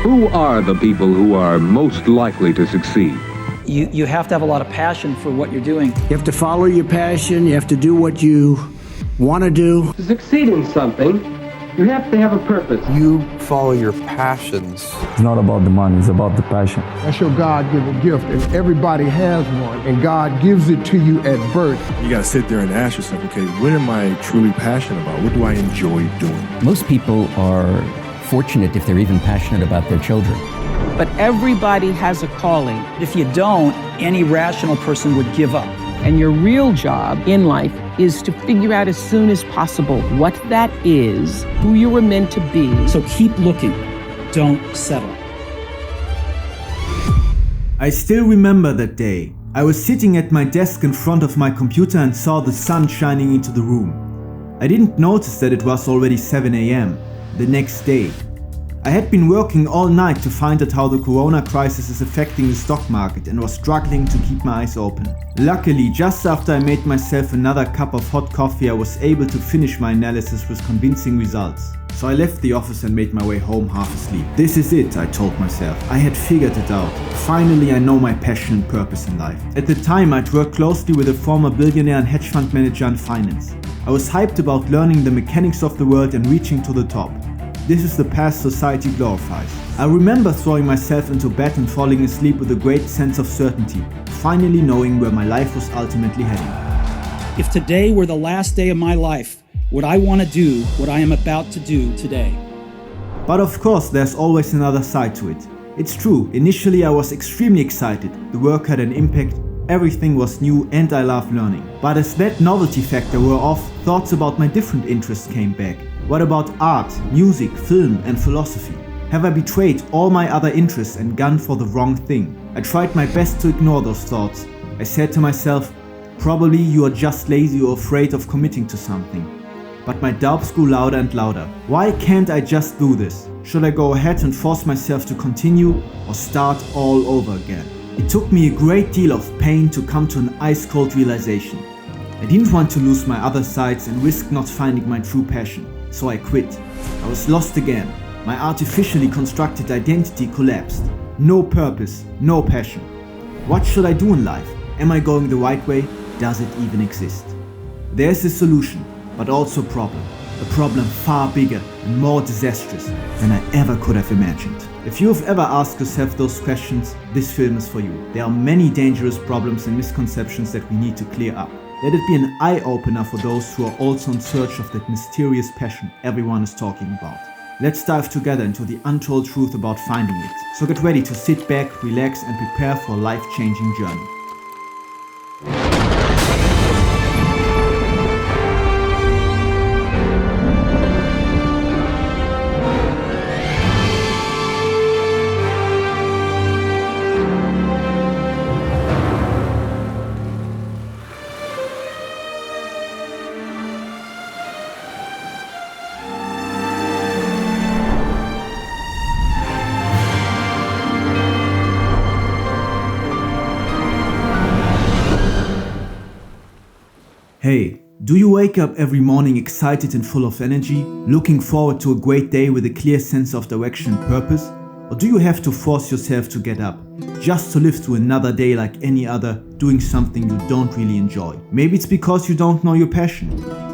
Who are the people who are most likely to succeed? You have to have a lot of passion for what you're doing. You have to follow your passion. You have to do what you want to do. To succeed in something, you have to have a purpose. You follow your passions. It's not about the money, it's about the passion. That's your God-given gift, and everybody has one, and God gives it to you at birth. You gotta sit there and ask yourself, okay, what am I truly passionate about? What do I enjoy doing? Most people are fortunate if they're even passionate about their children. But everybody has a calling. If you don't, any rational person would give up. And your real job in life is to figure out as soon as possible what that is, who you were meant to be. So keep looking. Don't settle. I still remember that day. I was sitting at my desk in front of my computer and saw the sun shining into the room. I didn't notice that it was already 7 a.m. the next day. I had been working all night to find out how the corona crisis is affecting the stock market and was struggling to keep my eyes open. Luckily, just after I made myself another cup of hot coffee, I was able to finish my analysis with convincing results. So I left the office and made my way home half asleep. This is it, I told myself. I had figured it out. Finally, I know my passion and purpose in life. At the time, I'd worked closely with a former billionaire and hedge fund manager in finance. I was hyped about learning the mechanics of the world and reaching to the top. This is the path society glorifies. I remember throwing myself into bed and falling asleep with a great sense of certainty, finally knowing where my life was ultimately heading. If today were the last day of my life, would I want to do what I am about to do today? But of course, there's always another side to it. It's true, initially I was extremely excited. The work had an impact, everything was new and I loved learning. But as that novelty factor wore off, thoughts about my different interests came back. What about art, music, film and philosophy? Have I betrayed all my other interests and gone for the wrong thing? I tried my best to ignore those thoughts. I said to myself, probably you are just lazy or afraid of committing to something. But my doubts grew louder and louder. Why can't I just do this? Should I go ahead and force myself to continue or start all over again? It took me a great deal of pain to come to an ice-cold realization. I didn't want to lose my other sides and risk not finding my true passion. So I quit. I was lost again. My artificially constructed identity collapsed. No purpose, no passion. What should I do in life? Am I going the right way? Does it even exist? There's a solution, but also a problem. A problem far bigger and more disastrous than I ever could have imagined. If you have ever asked yourself those questions, this film is for you. There are many dangerous problems and misconceptions that we need to clear up. Let it be an eye-opener for those who are also in search of that mysterious passion everyone is talking about. Let's dive together into the untold truth about finding it. So get ready to sit back, relax and prepare for a life-changing journey. Hey, do you wake up every morning excited and full of energy, looking forward to a great day with a clear sense of direction and purpose? Or do you have to force yourself to get up, just to live through another day like any other, doing something you don't really enjoy? Maybe it's because you don't know your passion.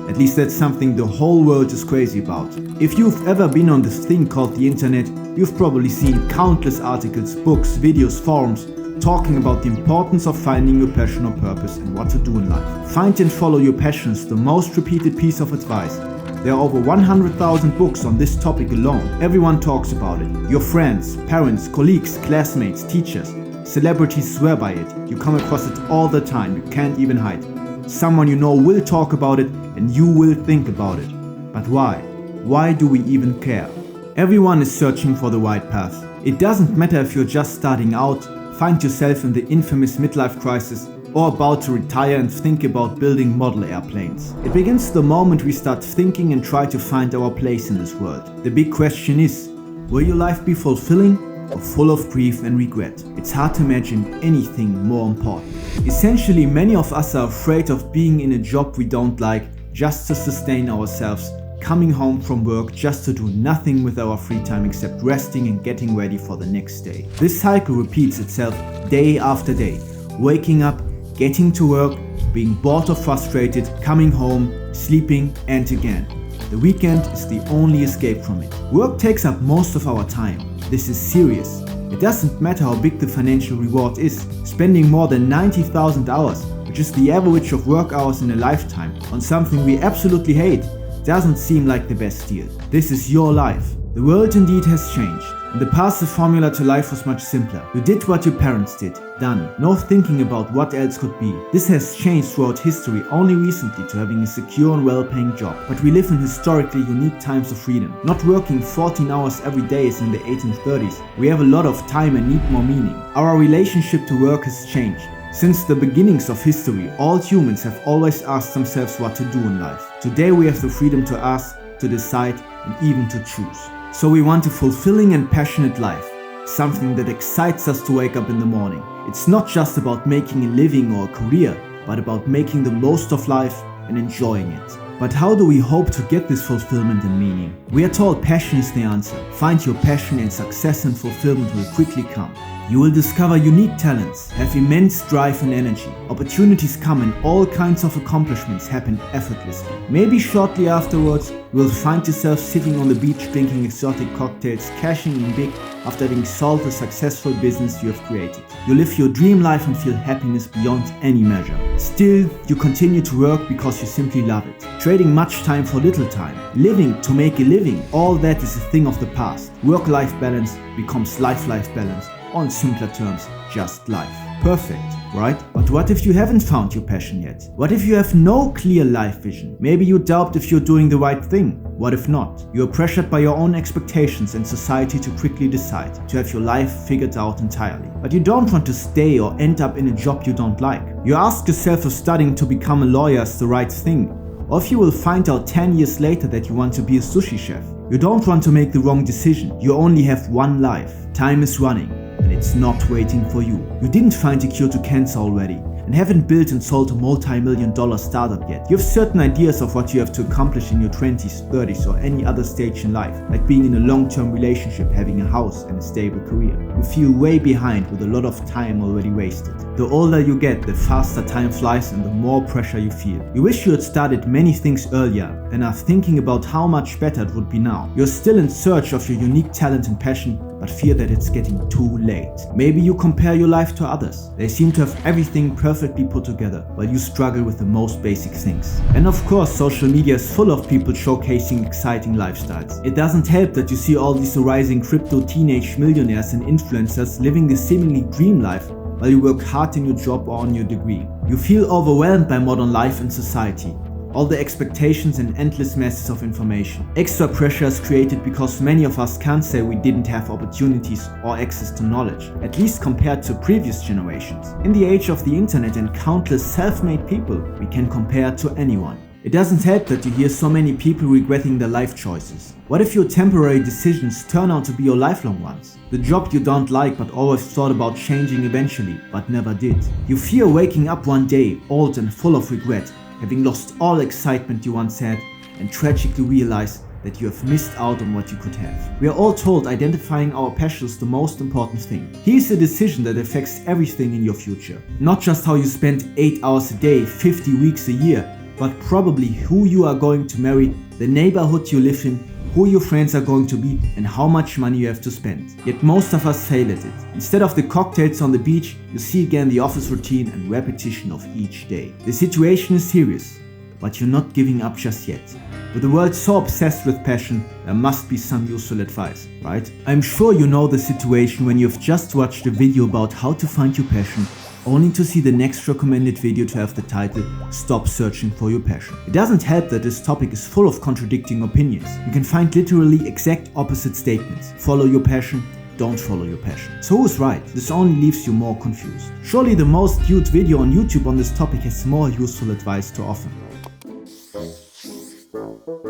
At least that's something the whole world is crazy about. If you've ever been on this thing called the internet, you've probably seen countless articles, books, videos, forums, talking about the importance of finding your passion or purpose and what to do in life. Find and follow your passion is the most repeated piece of advice. There are over 100,000 books on this topic alone. Everyone talks about it. Your friends, parents, colleagues, classmates, teachers, celebrities swear by it. You come across it all the time. You can't even hide. Someone you know will talk about it and you will think about it. But why? Why do we even care? Everyone is searching for the right path. It doesn't matter if you're just starting out, find yourself in the infamous midlife crisis, or about to retire and think about building model airplanes. It begins the moment we start thinking and try to find our place in this world. The big question is, will your life be fulfilling or full of grief and regret? It's hard to imagine anything more important. Essentially, many of us are afraid of being in a job we don't like just to sustain ourselves, coming home from work just to do nothing with our free time except resting and getting ready for the next day. This cycle repeats itself day after day. Waking up, getting to work, being bored or frustrated, coming home, sleeping, and again. The weekend is the only escape from it. Work takes up most of our time. This is serious. It doesn't matter how big the financial reward is. Spending more than 90,000 hours, which is the average of work hours in a lifetime, on something we absolutely hate, doesn't seem like the best deal. This is your life. The world indeed has changed. In the past, the formula to life was much simpler. You did what your parents did. Done. No thinking about what else could be. This has changed throughout history only recently to having a secure and well-paying job. But we live in historically unique times of freedom. Not working 14 hours every day as in the 1830s. We have a lot of time and need more meaning. Our relationship to work has changed. Since the beginnings of history, all humans have always asked themselves what to do in life. Today we have the freedom to ask, to decide, and even to choose. So we want a fulfilling and passionate life, something that excites us to wake up in the morning. It's not just about making a living or a career, but about making the most of life and enjoying it. But how do we hope to get this fulfillment and meaning? We are told passion is the answer. Find your passion and success and fulfillment will quickly come. You will discover unique talents, have immense drive and energy. Opportunities come and all kinds of accomplishments happen effortlessly. Maybe shortly afterwards, you will find yourself sitting on the beach drinking exotic cocktails, cashing in big after having solved a successful business you have created. You live your dream life and feel happiness beyond any measure. Still, you continue to work because you simply love it. Trading much time for little time. Living to make a living. All that is a thing of the past. Work-life balance becomes life-life balance. Or in simpler terms, just life. Perfect, right? But what if you haven't found your passion yet? What if you have no clear life vision? Maybe you doubt if you're doing the right thing. What if not? You're pressured by your own expectations and society to quickly decide, to have your life figured out entirely. But you don't want to stay or end up in a job you don't like. You ask yourself if studying to become a lawyer is the right thing, or if you will find out 10 years later that you want to be a sushi chef. You don't want to make the wrong decision. You only have one life. Time is running. And it's not waiting for you. You didn't find a cure to cancer already, and haven't built and sold a multi-million-dollar startup yet. You have certain ideas of what you have to accomplish in your 20s, 30s, or any other stage in life, like being in a long-term relationship, having a house, and a stable career. You feel way behind with a lot of time already wasted. The older you get, the faster time flies and the more pressure you feel. You wish you had started many things earlier and are thinking about how much better it would be now. You're still in search of your unique talent and passion, but fear that it's getting too late. Maybe you compare your life to others. They seem to have everything perfectly put together, while you struggle with the most basic things. And of course, social media is full of people showcasing exciting lifestyles. It doesn't help that you see all these rising crypto teenage millionaires and influencers living the seemingly dream life while you work hard in your job or on your degree. You feel overwhelmed by modern life and society. All the expectations and endless masses of information. Extra pressure is created because many of us can't say we didn't have opportunities or access to knowledge, at least compared to previous generations. In the age of the internet and countless self-made people, we can compare to anyone. It doesn't help that you hear so many people regretting their life choices. What if your temporary decisions turn out to be your lifelong ones? The job you don't like but always thought about changing eventually, but never did. You fear waking up one day, old and full of regret, having lost all excitement you once had, and tragically realize that you have missed out on what you could have. We are all told identifying our passion is the most important thing. Here's a decision that affects everything in your future. Not just how you spend 8 hours a day, 50 weeks a year, but probably who you are going to marry, the neighborhood you live in, who your friends are going to be, and how much money you have to spend. Yet most of us fail at it. Instead of the cocktails on the beach, you see again the office routine and repetition of each day. The situation is serious, but you're not giving up just yet. With the world so obsessed with passion, there must be some useful advice, right? I'm sure you know the situation when you've just watched a video about how to find your passion, only to see the next recommended video to have the title, Stop Searching for Your Passion. It doesn't help that this topic is full of contradicting opinions. You can find literally exact opposite statements. Follow your passion, don't follow your passion. So who's right? This only leaves you more confused. Surely the most viewed video on YouTube on this topic has more useful advice to offer.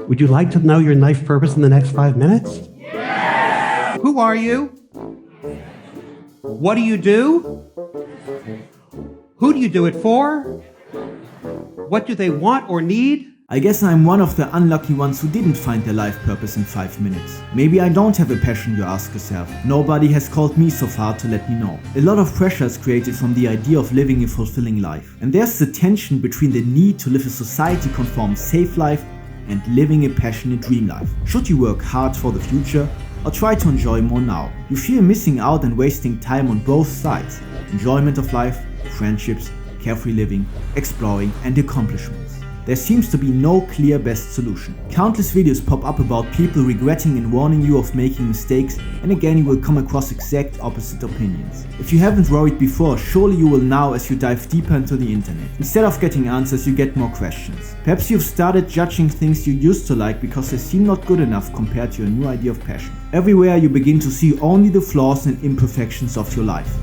Would you like to know your life purpose in the next 5 minutes? Yeah! Who are you? What do you do? Who do you do it for? What do they want or need? I guess I'm one of the unlucky ones who didn't find their life purpose in 5 minutes. Maybe I don't have a passion, you ask yourself. Nobody has called me so far to let me know. A lot of pressure is created from the idea of living a fulfilling life. And there's the tension between the need to live a society-conform safe life and living a passionate dream life. Should you work hard for the future or try to enjoy more now? You fear missing out and wasting time on both sides. Enjoyment of life, friendships, carefree living, exploring and accomplishments. There seems to be no clear best solution. Countless videos pop up about people regretting and warning you of making mistakes, and again you will come across exact opposite opinions. If you haven't worried before, surely you will now as you dive deeper into the internet. Instead of getting answers, you get more questions. Perhaps you've started judging things you used to like because they seem not good enough compared to your new idea of passion. Everywhere you begin to see only the flaws and imperfections of your life.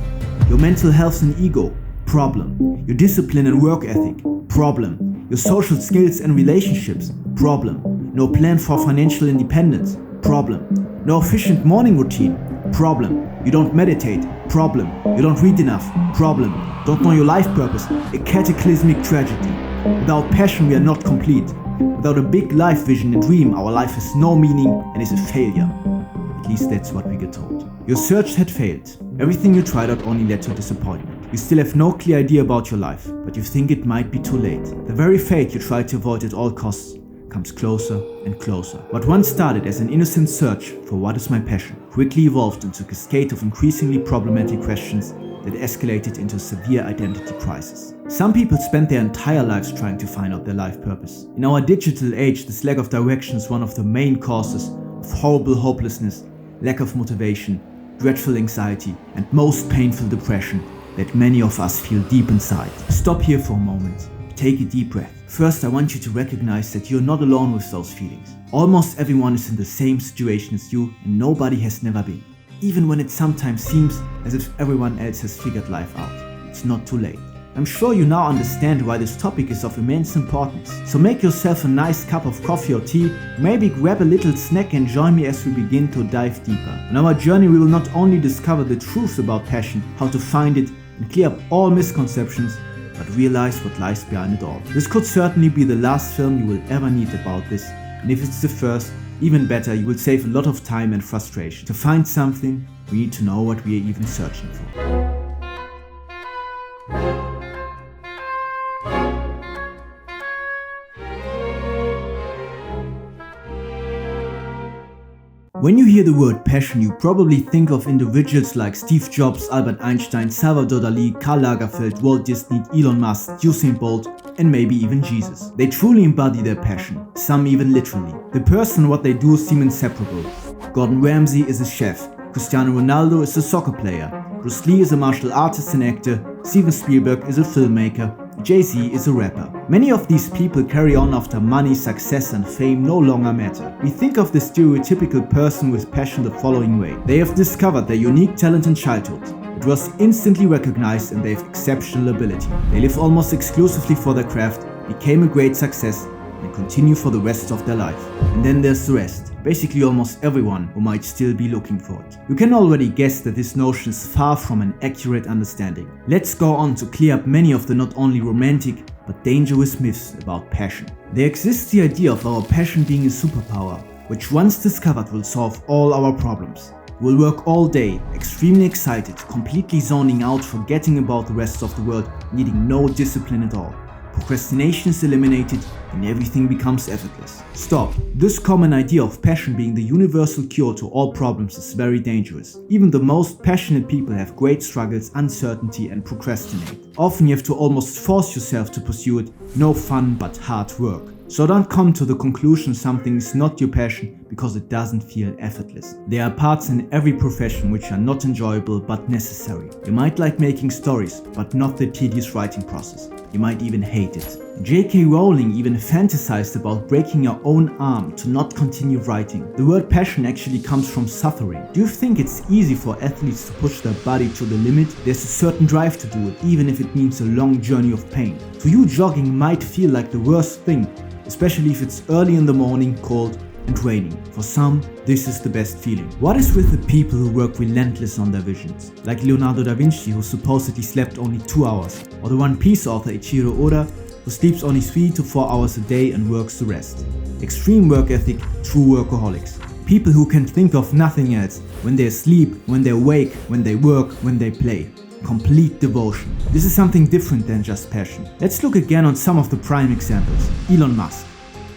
Your mental health and ego, problem. Your discipline and work ethic, problem. Your social skills and relationships, problem. No plan for financial independence, problem. No efficient morning routine, problem. You don't meditate, problem. You don't read enough, problem. Don't know your life purpose, a cataclysmic tragedy. Without passion we are not complete. Without a big life vision and dream, our life has no meaning and is a failure. At least that's what we get told. Your search had failed. Everything you tried out only led to disappointment. You still have no clear idea about your life, but you think it might be too late. The very fate you try to avoid at all costs comes closer and closer. What once started as an innocent search for what is my passion quickly evolved into a cascade of increasingly problematic questions that escalated into a severe identity crisis. Some people spend their entire lives trying to find out their life purpose. In our digital age, this lack of direction is one of the main causes of horrible hopelessness, lack of motivation, dreadful anxiety, and most painful depression that many of us feel deep inside. Stop here for a moment. Take a deep breath. First, I want you to recognize that you're not alone with those feelings. Almost everyone is in the same situation as you, and nobody has never been. Even when it sometimes seems as if everyone else has figured life out, it's not too late. I'm sure you now understand why this topic is of immense importance. So make yourself a nice cup of coffee or tea, maybe grab a little snack and join me as we begin to dive deeper. On our journey we will not only discover the truth about passion, how to find it, and clear up all misconceptions, but realize what lies behind it all. This could certainly be the last film you will ever need about this, and if it's the first, even better, you will save a lot of time and frustration. To find something, we need to know what we are even searching for. When you hear the word passion, you probably think of individuals like Steve Jobs, Albert Einstein, Salvador Dali, Karl Lagerfeld, Walt Disney, Elon Musk, Usain Bolt, and maybe even Jesus. They truly embody their passion, some even literally. The person and what they do seem inseparable. Gordon Ramsay is a chef, Cristiano Ronaldo is a soccer player, Bruce Lee is a martial artist and actor, Steven Spielberg is a filmmaker, Jay-Z is a rapper. Many of these people carry on after money, success and fame no longer matter. We think of the stereotypical person with passion the following way. They have discovered their unique talent in childhood. It was instantly recognized and they have exceptional ability. They live almost exclusively for their craft, became a great success and continue for the rest of their life. And then there's the rest. Basically almost everyone who might still be looking for it. You can already guess that this notion is far from an accurate understanding. Let's go on to clear up many of the not only romantic but dangerous myths about passion. There exists the idea of our passion being a superpower, which once discovered will solve all our problems. We'll work all day, extremely excited, completely zoning out, forgetting about the rest of the world, needing no discipline at all. Procrastination is eliminated and everything becomes effortless. Stop. This common idea of passion being the universal cure to all problems is very dangerous. Even the most passionate people have great struggles, uncertainty and procrastinate. Often you have to almost force yourself to pursue it. No fun but hard work. So don't come to the conclusion something is not your passion because it doesn't feel effortless. There are parts in every profession which are not enjoyable but necessary. You might like making stories, but not the tedious writing process. You might even hate it. J.K. Rowling even fantasized about breaking her own arm to not continue writing. The word passion actually comes from suffering. Do you think it's easy for athletes to push their body to the limit? There's a certain drive to do it, even if it means a long journey of pain. To you, jogging might feel like the worst thing, especially if it's early in the morning, cold and raining. For some, this is the best feeling. What is with the people who work relentless on their visions? Like Leonardo da Vinci, who supposedly slept only 2 hours, or the One Piece author Ichiro Oda, who sleeps only 3 to 4 hours a day and works the rest. Extreme work ethic, true workaholics. People who can think of nothing else when they sleep, when they awake, when they work, when they play. Complete devotion. This is something different than just passion. Let's look again on some of the prime examples. Elon Musk.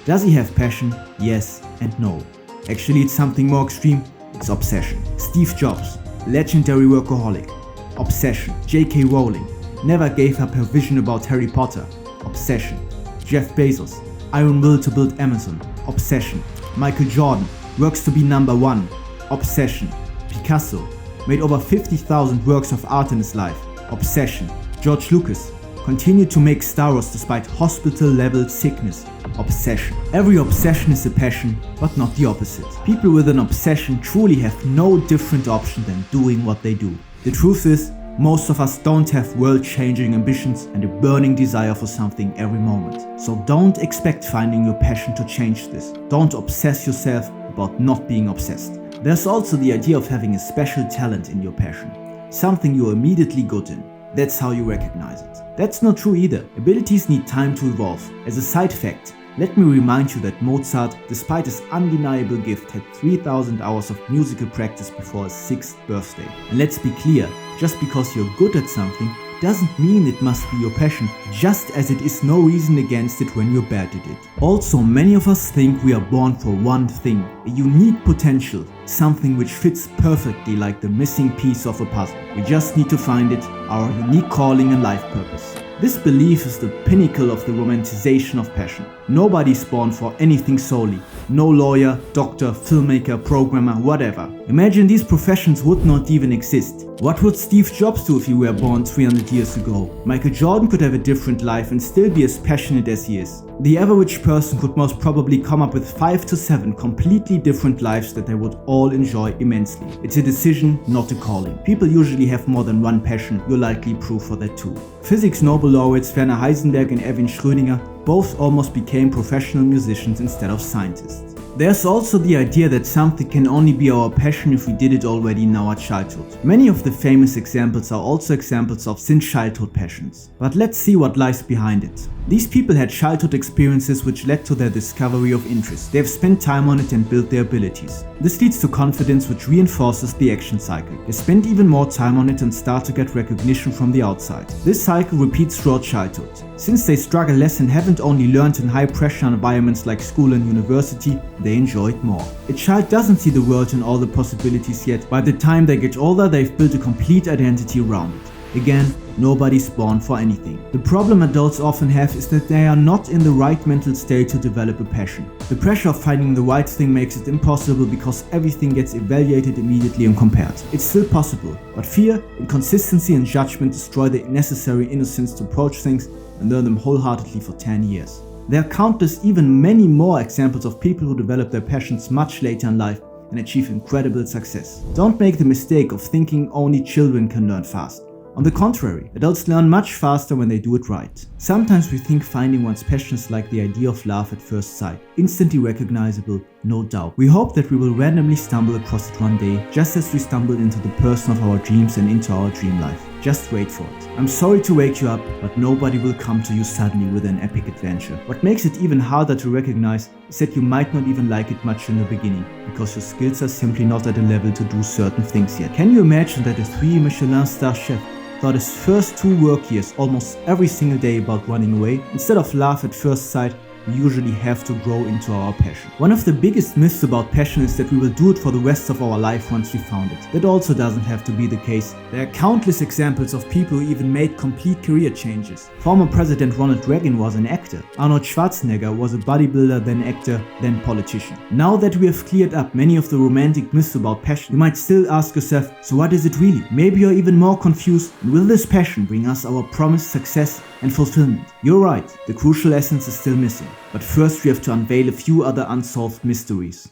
Does he have passion? Yes and no. Actually, it's something more extreme. It's obsession. Steve Jobs. Legendary workaholic. Obsession. J.K. Rowling. Never gave up her vision about Harry Potter. Obsession. Jeff Bezos. Iron will to build Amazon. Obsession. Michael Jordan. Works to be number one. Obsession. Picasso. Made over 50,000 works of art in his life. Obsession. George Lucas. Continued to make Star Wars despite hospital-level sickness. Obsession. Every obsession is a passion, but not the opposite. People with an obsession truly have no different option than doing what they do. The truth is, most of us don't have world-changing ambitions and a burning desire for something every moment. So don't expect finding your passion to change this. Don't obsess yourself about not being obsessed. There's also the idea of having a special talent in your passion. Something you're immediately good in. That's how you recognize it. That's not true either. Abilities need time to evolve. As a side fact, let me remind you that Mozart, despite his undeniable gift, had 3,000 hours of musical practice before his 6th birthday. And let's be clear, just because you're good at something doesn't mean it must be your passion, just as it is no reason against it when you're bad at it. Also, many of us think we are born for one thing, a unique potential, something which fits perfectly like the missing piece of a puzzle. We just need to find it, our unique calling and life purpose. This belief is the pinnacle of the romanticization of passion. Nobody's born for anything solely. No lawyer, doctor, filmmaker, programmer, whatever. Imagine these professions would not even exist. What would Steve Jobs do if he were born 300 years ago? Michael Jordan could have a different life and still be as passionate as he is. The average person could most probably come up with 5 to 7 completely different lives that they would all enjoy immensely. It's a decision, not a calling. People usually have more than one passion, you're likely proof for that too. Physics Nobel laureates Werner Heisenberg and Erwin Schrödinger both almost became professional musicians instead of scientists. There's also the idea that something can only be our passion if we did it already in our childhood. Many of the famous examples are also examples of since childhood passions. But let's see what lies behind it. These people had childhood experiences which led to their discovery of interest. They have spent time on it and built their abilities. This leads to confidence which reinforces the action cycle. They spend even more time on it and start to get recognition from the outside. This cycle repeats throughout childhood. Since they struggle less and haven't only learned in high pressure environments like school and university, they enjoy it more. A child doesn't see the world and all the possibilities yet. By the time they get older, they've built a complete identity around it. Again, nobody's born for anything. The problem adults often have is that they are not in the right mental state to develop a passion. The pressure of finding the right thing makes it impossible because everything gets evaluated immediately and compared. It's still possible, but fear, inconsistency and judgment destroy the necessary innocence to approach things and learn them wholeheartedly for 10 years. There are countless, even many more examples of people who develop their passions much later in life and achieve incredible success. Don't make the mistake of thinking only children can learn fast. On the contrary, adults learn much faster when they do it right. Sometimes we think finding one's passion is like the idea of love at first sight, instantly recognizable, no doubt. We hope that we will randomly stumble across it one day, just as we stumbled into the person of our dreams and into our dream life. Just wait for it. I'm sorry to wake you up, but nobody will come to you suddenly with an epic adventure. What makes it even harder to recognize is that you might not even like it much in the beginning, because your skills are simply not at a level to do certain things yet. Can you imagine that a 3 Michelin star chef thought his first 2 work years almost every single day about running away? Instead of love at first sight, we usually have to grow into our passion. One of the biggest myths about passion is that we will do it for the rest of our life once we found it. That also doesn't have to be the case. There are countless examples of people who even made complete career changes. Former President Ronald Reagan was an actor. Arnold Schwarzenegger was a bodybuilder, then actor, then politician. Now that we have cleared up many of the romantic myths about passion, you might still ask yourself, so what is it really? Maybe you're even more confused, and will this passion bring us our promised success and fulfillment? You're right, the crucial essence is still missing. But first we have to unveil a few other unsolved mysteries.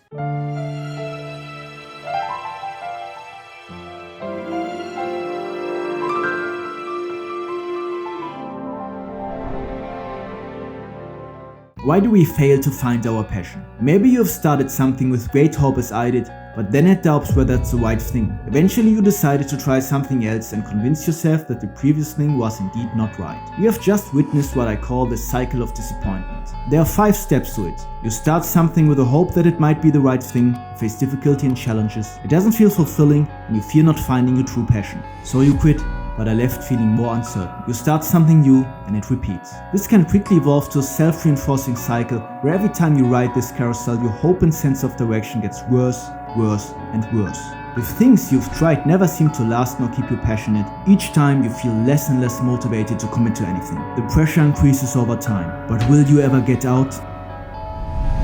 Why do we fail to find our passion? Maybe you have started something with great hope as I did, but then had doubts whether it's the right thing. Eventually you decided to try something else and convince yourself that the previous thing was indeed not right. You have just witnessed what I call the cycle of disappointment. There are 5 steps to it. You start something with the hope that it might be the right thing, face difficulty and challenges, it doesn't feel fulfilling, and you fear not finding your true passion. So you quit, but are left feeling more uncertain. You start something new and it repeats. This can quickly evolve to a self-reinforcing cycle where every time you ride this carousel, your hope and sense of direction gets worse, worse and worse. If things you've tried never seem to last nor keep you passionate, each time you feel less and less motivated to commit to anything. The pressure increases over time, but will you ever get out?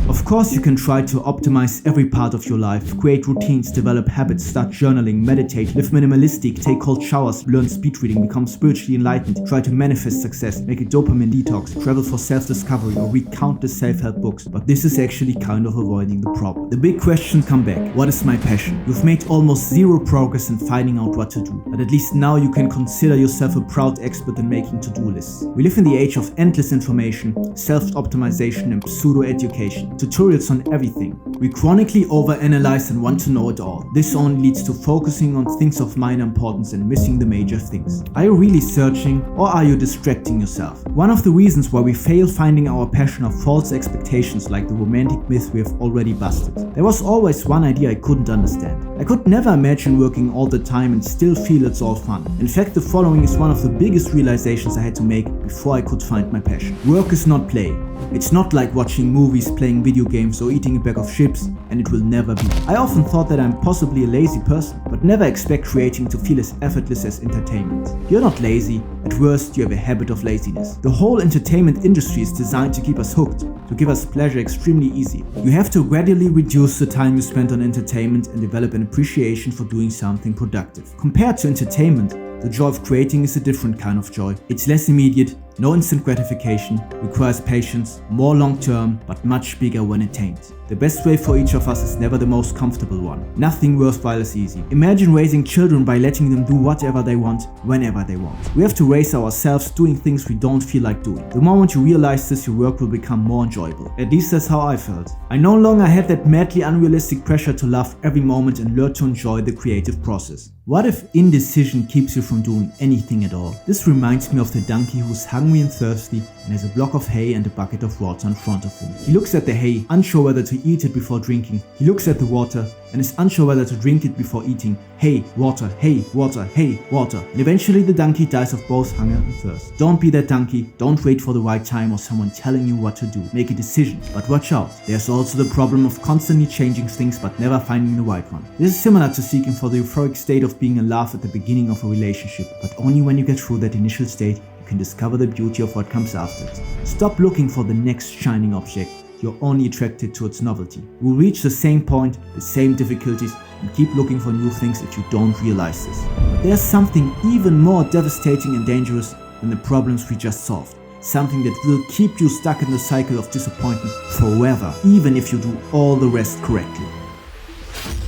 Of course you can try to optimize every part of your life, create routines, develop habits, start journaling, meditate, live minimalistic, take cold showers, learn speed reading, become spiritually enlightened, try to manifest success, make a dopamine detox, travel for self-discovery or read countless self-help books, but this is actually kind of avoiding the problem. The big questions come back. What is my passion? You've made almost zero progress in finding out what to do, but at least now you can consider yourself a proud expert in making to-do lists. We live in the age of endless information, self-optimization and pseudo-education. Tutorials on everything. We chronically overanalyze and want to know it all. This only leads to focusing on things of minor importance and missing the major things. Are you really searching, or are you distracting yourself? One of the reasons why we fail finding our passion are false expectations like the romantic myth we have already busted. There was always one idea I couldn't understand. I could never imagine working all the time and still feel it's all fun. In fact, the following is one of the biggest realizations I had to make before I could find my passion. Work is not play. It's not like watching movies, playing video games or eating a bag of chips, and it will never be. I often thought that I'm possibly a lazy person, but never expect creating to feel as effortless as entertainment. You're not lazy, at worst you have a habit of laziness. The whole entertainment industry is designed to keep us hooked, to give us pleasure extremely easy. You have to gradually reduce the time you spend on entertainment and develop an appreciation for doing something productive. Compared to entertainment, the joy of creating is a different kind of joy. It's less immediate, no instant gratification, requires patience, more long-term, but much bigger when attained. The best way for each of us is never the most comfortable one. Nothing worthwhile is easy. Imagine raising children by letting them do whatever they want, whenever they want. We have to raise ourselves doing things we don't feel like doing. The moment you realize this, your work will become more enjoyable. At least that's how I felt. I no longer had that madly unrealistic pressure to love every moment and learn to enjoy the creative process. What if indecision keeps you from doing anything at all? This reminds me of the donkey who's hungry and thirsty and has a block of hay and a bucket of water in front of him. He looks at the hay, unsure whether to eat it before drinking. He looks at the water and is unsure whether to drink it before eating. Hay, water, hay, water, hay, water. And eventually the donkey dies of both hunger and thirst. Don't be that donkey. Don't wait for the right time or someone telling you what to do. Make a decision. But watch out. There's also the problem of constantly changing things but never finding the right one. This is similar to seeking for the euphoric state of being in love at the beginning of a relationship. But only when you get through that initial state, you can discover the beauty of what comes after it. Stop looking for the next shining object. You're only attracted to its novelty. You will reach the same point, the same difficulties, and keep looking for new things if you don't realize this. But there's something even more devastating and dangerous than the problems we just solved. Something that will keep you stuck in the cycle of disappointment forever, even if you do all the rest correctly.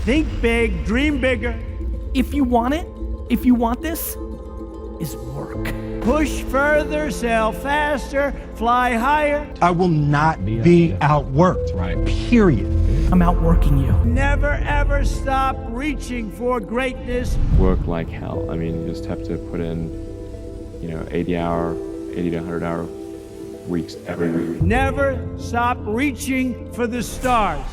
Think big, dream bigger. If you want it, if you want this, is work. Push further, sail faster, fly higher. I will not be outworked. Right. Period. I'm outworking you. Never ever stop reaching for greatness. Work like hell. I mean, you just have to put in, 80 to 100 hour weeks every week. Never stop reaching for the stars.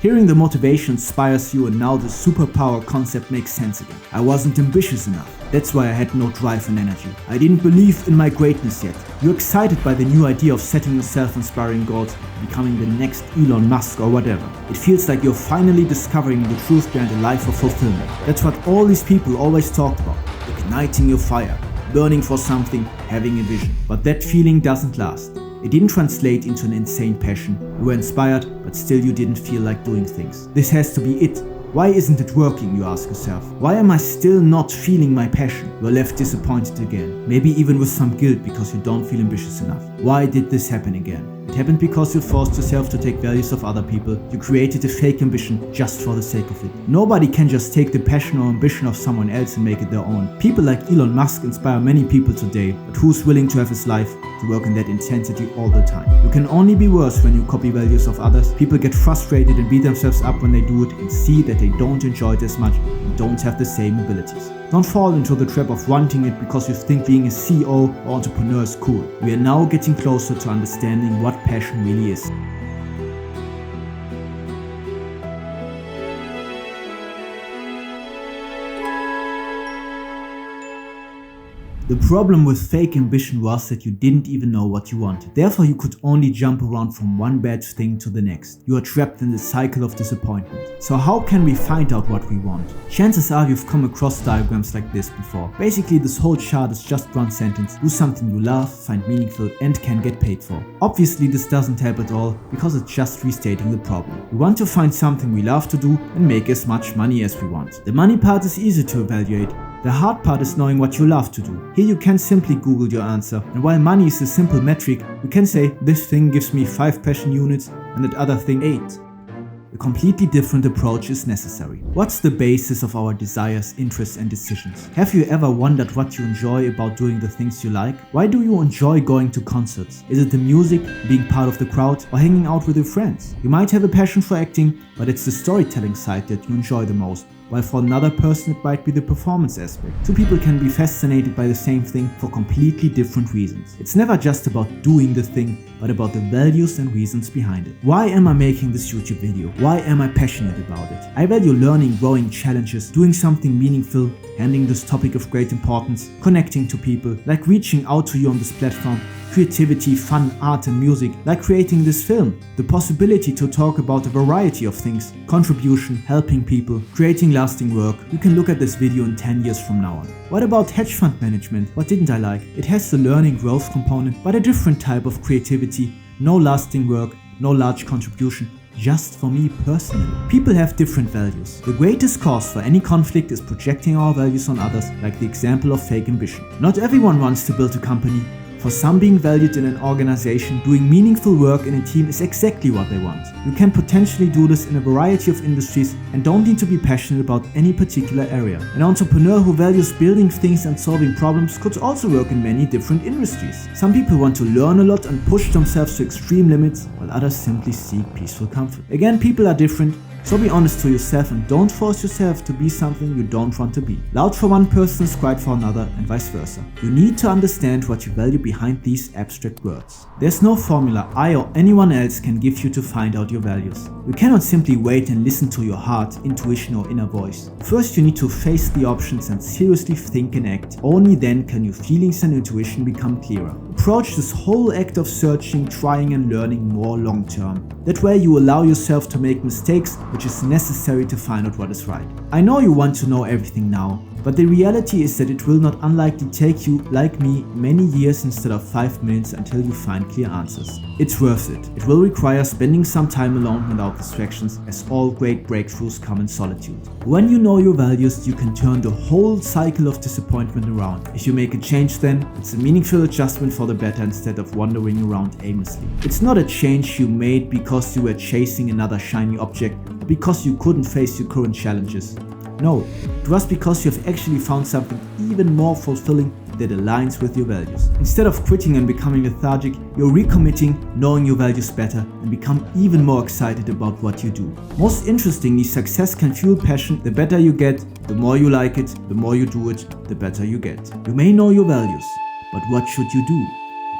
Hearing the motivation inspires you, and now the superpower concept makes sense again. I wasn't ambitious enough. That's why I had no drive and energy. I didn't believe in my greatness yet. You're excited by the new idea of setting yourself inspiring goals, becoming the next Elon Musk or whatever. It feels like you're finally discovering the truth behind a life of fulfillment. That's what all these people always talked about. Igniting your fire, burning for something, having a vision. But that feeling doesn't last. It didn't translate into an insane passion. You were inspired, but still you didn't feel like doing things. This has to be it. Why isn't it working, you ask yourself? Why am I still not feeling my passion? You're left disappointed again. Maybe even with some guilt because you don't feel ambitious enough. Why did this happen again? It happened because you forced yourself to take values of other people. You created a fake ambition just for the sake of it. Nobody can just take the passion or ambition of someone else and make it their own. People like Elon Musk inspire many people today, but who's willing to have his life to work in that intensity all the time? You can only be worse when you copy values of others. People get frustrated and beat themselves up when they do it and see that they don't enjoy it as much and don't have the same abilities. Don't fall into the trap of wanting it because you think being a CEO or entrepreneur is cool. We are now getting closer to understanding what passion really is. The problem with fake ambition was that you didn't even know what you wanted. Therefore, you could only jump around from one bad thing to the next. You are trapped in the cycle of disappointment. So how can we find out what we want? Chances are you've come across diagrams like this before. Basically, this whole chart is just one sentence. Do something you love, find meaningful, and can get paid for. Obviously, this doesn't help at all because it's just restating the problem. We want to find something we love to do and make as much money as we want. The money part is easy to evaluate. The hard part is knowing what you love to do. Here you can simply Google your answer, and while money is a simple metric, you can say this thing gives me 5 passion units and that other thing 8. A completely different approach is necessary. What's the basis of our desires, interests and decisions? Have you ever wondered what you enjoy about doing the things you like? Why do you enjoy going to concerts? Is it the music, being part of the crowd, or hanging out with your friends? You might have a passion for acting, but it's the storytelling side that you enjoy the most. While for another person it might be the performance aspect. Two people can be fascinated by the same thing for completely different reasons. It's never just about doing the thing, but about the values and reasons behind it. Why am I making this YouTube video? Why am I passionate about it? I value learning, growing challenges, doing something meaningful, handling this topic of great importance, connecting to people, like reaching out to you on this platform, creativity, fun, art and music, like creating this film, the possibility to talk about a variety of things, contribution, helping people, creating lasting work. You can look at this video in 10 years from now on. What about hedge fund management? What didn't I like? It has the learning growth component, but a different type of creativity, no lasting work, no large contribution. Just for me personally. People have different values. The greatest cause for any conflict is projecting our values on others, like the example of fake ambition. Not everyone wants to build a company. For some, being valued in an organization, doing meaningful work in a team is exactly what they want. You can potentially do this in a variety of industries and don't need to be passionate about any particular area. An entrepreneur who values building things and solving problems could also work in many different industries. Some people want to learn a lot and push themselves to extreme limits, while others simply seek peaceful comfort. Again, people are different. So be honest to yourself and don't force yourself to be something you don't want to be. Loud for one person is quiet for another and vice versa. You need to understand what you value behind these abstract words. There's no formula I or anyone else can give you to find out your values. You cannot simply wait and listen to your heart, intuition or inner voice. First you need to face the options and seriously think and act. Only then can your feelings and intuition become clearer. Approach this whole act of searching, trying and learning more long term. That way you allow yourself to make mistakes, which is necessary to find out what is right. I know you want to know everything now, but the reality is that it will not unlikely take you, like me, many years instead of 5 minutes until you find clear answers. It's worth it. It will require spending some time alone without distractions, as all great breakthroughs come in solitude. When you know your values, you can turn the whole cycle of disappointment around. If you make a change then, it's a meaningful adjustment for the better instead of wandering around aimlessly. It's not a change you made because you were chasing another shiny object or because you couldn't face your current challenges. No, it was because you have actually found something even more fulfilling that aligns with your values. Instead of quitting and becoming lethargic, you're recommitting, knowing your values better, and become even more excited about what you do. Most interestingly, success can fuel passion. The better you get, the more you like it, the more you do it, the better you get. You may know your values, but what should you do?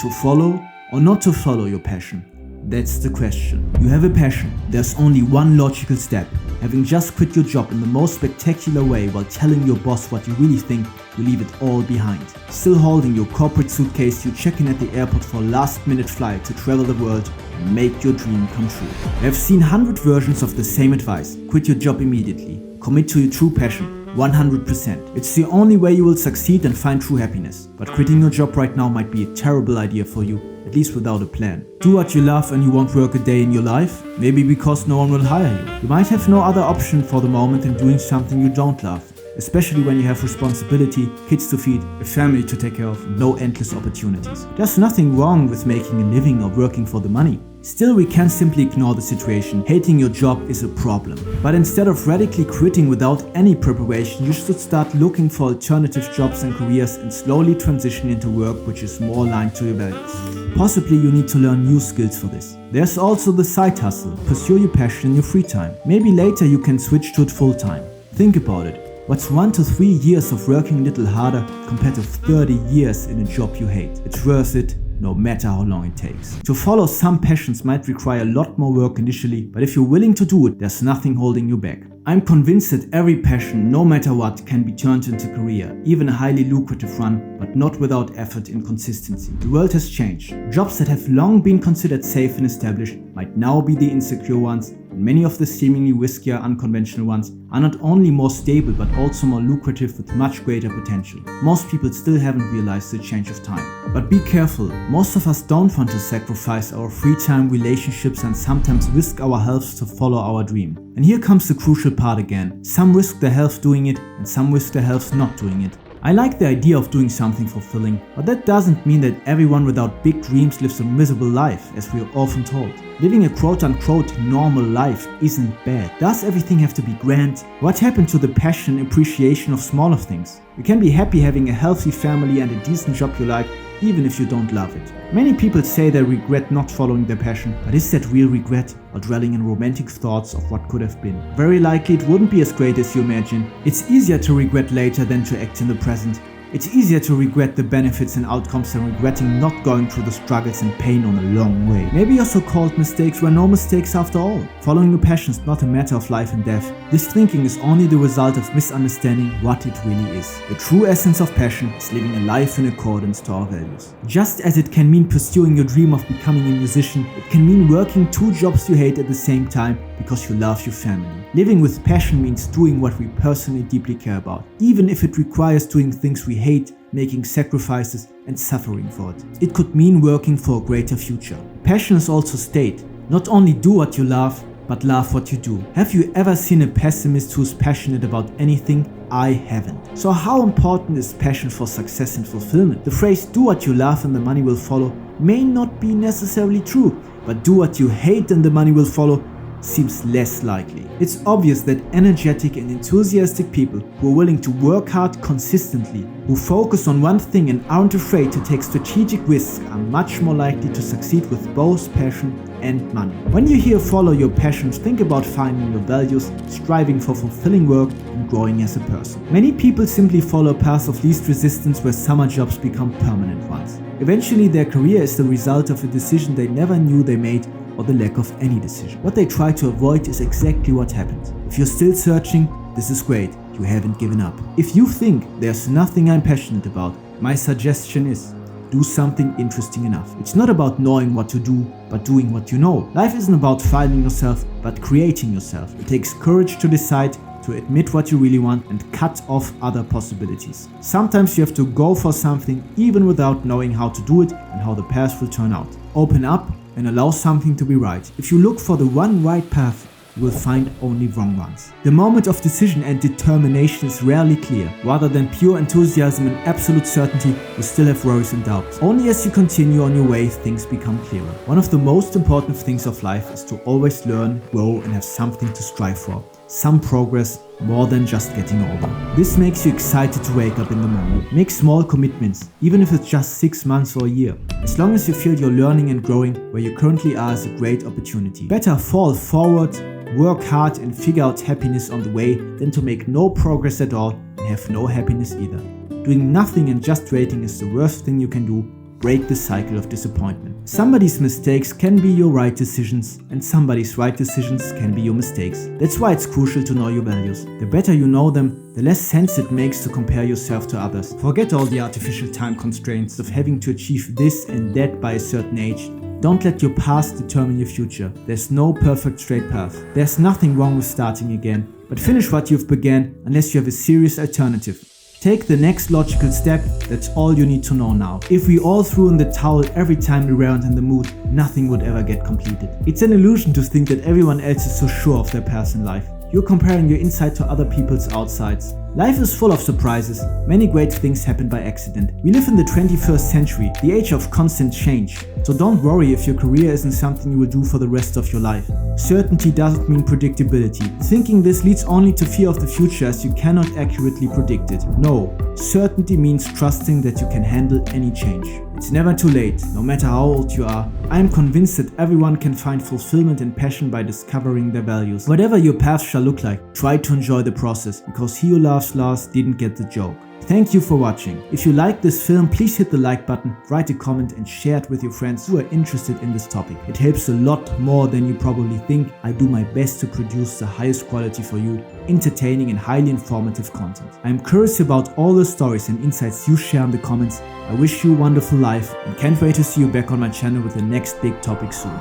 To follow or not to follow your passion? That's the question. You have a passion. There's only one logical step. Having just quit your job in the most spectacular way while telling your boss what you really think, you leave it all behind. Still holding your corporate suitcase, you check in at the airport for a last-minute flight to travel the world and make your dream come true. I have seen 100 versions of the same advice. Quit your job immediately. Commit to your true passion. 100%. It's the only way you will succeed and find true happiness. But quitting your job right now might be a terrible idea for you, at least without a plan. Do what you love and you won't work a day in your life, maybe because no one will hire you. You might have no other option for the moment than doing something you don't love. especially when you have responsibility, kids to feed, a family to take care of, no endless opportunities. There's nothing wrong with making a living or working for the money. Still, we can't simply ignore the situation. Hating your job is a problem. But instead of radically quitting without any preparation, you should start looking for alternative jobs and careers and slowly transition into work which is more aligned to your values. Possibly you need to learn new skills for this. There's also the side hustle. Pursue your passion in your free time. Maybe later you can switch to it full time. Think about it. What's 1 to 3 years of working a little harder compared to 30 years in a job you hate? It's worth it, no matter how long it takes. To follow some passions might require a lot more work initially, but if you're willing to do it, there's nothing holding you back. I'm convinced that every passion, no matter what, can be turned into a career, even a highly lucrative one, but not without effort and consistency. The world has changed. Jobs that have long been considered safe and established might now be the insecure ones, and many of the seemingly riskier, unconventional ones are not only more stable but also more lucrative with much greater potential. Most people still haven't realized the change of time. But be careful, most of us don't want to sacrifice our free time, relationships and sometimes risk our health to follow our dream. And here comes the crucial part again. Some risk their health doing it and some risk their health not doing it. I like the idea of doing something fulfilling, but that doesn't mean that everyone without big dreams lives a miserable life, as we are often told. Living a quote-unquote normal life isn't bad. Does everything have to be grand? What happened to the passion and appreciation of smaller things? You can be happy having a healthy family and a decent job you like, even if you don't love it. Many people say they regret not following their passion, but is that real regret, or dwelling in romantic thoughts of what could have been? Very likely it wouldn't be as great as you imagine. It's easier to regret later than to act in the present. It's easier to regret the benefits and outcomes than regretting not going through the struggles and pain on a long way. Maybe your so-called mistakes were no mistakes after all. Following your passion is not a matter of life and death. This thinking is only the result of misunderstanding what it really is. The true essence of passion is living a life in accordance to our values. Just as it can mean pursuing your dream of becoming a musician, it can mean working 2 jobs you hate at the same time because you love your family. Living with passion means doing what we personally deeply care about, even if it requires doing things we hate, making sacrifices and suffering for it. It could mean working for a greater future. Passion is also state. Not only do what you love, but love what you do. Have you ever seen a pessimist who's passionate about anything? I haven't. So how important is passion for success and fulfillment? The phrase do what you love and the money will follow may not be necessarily true, but do what you hate and the money will follow seems less likely. It's obvious that energetic and enthusiastic people who are willing to work hard consistently, who focus on one thing and aren't afraid to take strategic risks, are much more likely to succeed with both passion and money. When you hear follow your passions, think about finding your values, striving for fulfilling work and growing as a person. Many people simply follow a path of least resistance where summer jobs become permanent ones. Eventually their career is the result of a decision they never knew they made or the lack of any decision. What they try to avoid is exactly what happened. If you're still searching, this is great, you haven't given up. If you think there's nothing I'm passionate about, my suggestion is do something interesting enough. It's not about knowing what to do, but doing what you know. Life isn't about finding yourself, but creating yourself. It takes courage to decide, to admit what you really want and cut off other possibilities. Sometimes you have to go for something even without knowing how to do it and how the path will turn out. Open up and allow something to be right. If you look for the one right path, you will find only wrong ones. The moment of decision and determination is rarely clear. Rather than pure enthusiasm and absolute certainty, you still have worries and doubts. Only as you continue on your way, things become clearer. One of the most important things of life is to always learn, grow and have something to strive for. Some progress, more than just getting older. This makes you excited to wake up in the morning. Make small commitments, even if it's just 6 months or a year. As long as you feel you're learning and growing, where you currently are is a great opportunity. Better fall forward, work hard and figure out happiness on the way than to make no progress at all and have no happiness either. Doing nothing and just waiting is the worst thing you can do. Break the cycle of disappointment. Somebody's mistakes can be your right decisions, and somebody's right decisions can be your mistakes. That's why it's crucial to know your values. The better you know them, the less sense it makes to compare yourself to others. Forget all the artificial time constraints of having to achieve this and that by a certain age. Don't let your past determine your future. There's no perfect straight path. There's nothing wrong with starting again, but finish what you've began unless you have a serious alternative. Take the next logical step, that's all you need to know now. If we all threw in the towel every time we weren't in the mood, nothing would ever get completed. It's an illusion to think that everyone else is so sure of their path in life. You're comparing your inside to other people's outsides. Life is full of surprises. Many great things happen by accident. We live in the 21st century, the age of constant change. So don't worry if your career isn't something you will do for the rest of your life. Certainty doesn't mean predictability. Thinking this leads only to fear of the future, as you cannot accurately predict it. No, certainty means trusting that you can handle any change. It's never too late, no matter how old you are. I am convinced that everyone can find fulfillment and passion by discovering their values. Whatever your path shall look like, try to enjoy the process, because he who laughs last didn't get the joke. Thank you for watching. If you liked this film, please hit the like button, write a comment and share it with your friends who are interested in this topic. It helps a lot more than you probably think. I do my best to produce the highest quality for you, entertaining and highly informative content. I am curious about all the stories and insights you share in the comments. I wish you a wonderful life and can't wait to see you back on my channel with the next big topic soon.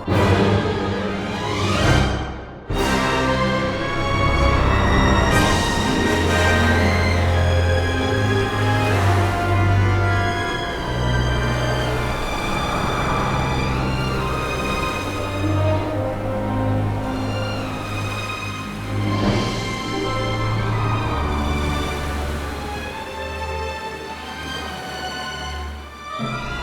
You